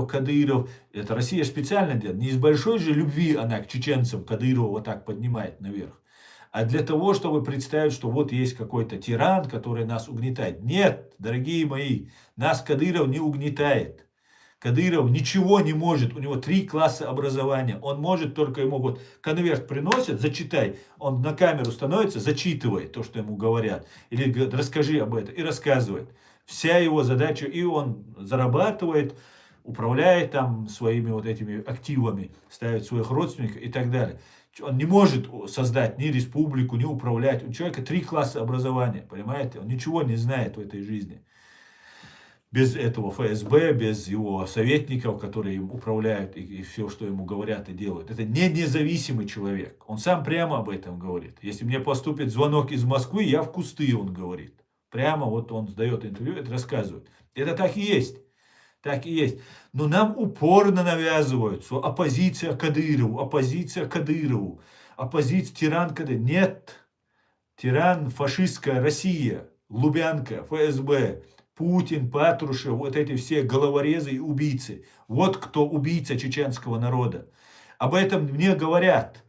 Кадыров. Это Россия специально делает. Не из большой же любви она к чеченцам Кадырова вот так поднимает наверх. А для того, чтобы представить, что вот есть какой-то тиран, который нас угнетает. Нет, дорогие мои, нас Кадыров не угнетает. Кадыров ничего не может, у него 3 класса образования. Он может только, ему вот конверт приносят, зачитай, он на камеру становится, зачитывает то, что ему говорят. Или говорит, расскажи об этом, и рассказывает. Вся его задача, и он зарабатывает, управляет там своими вот этими активами, ставит своих родственников и так далее. Он не может создать ни республику, ни управлять. У человека 3 класса образования, понимаете? Он ничего не знает в этой жизни. Без этого ФСБ, без его советников, которые им управляют и все, что ему говорят и делают. Это не независимый человек. Он сам прямо об этом говорит. Если мне поступит звонок из Москвы, я в кусты, он говорит. Прямо вот он сдает интервью, это рассказывает. Это так и есть. Так и есть. Но нам упорно навязывают, что оппозиция Кадырову, оппозиция Кадырову, оппозиция тиран Кадыров. Нет. Тиран фашистская Россия, Лубянка, ФСБ, Путин, Патрушев, вот эти все головорезы и убийцы. Вот кто убийца чеченского народа. Об этом мне говорят.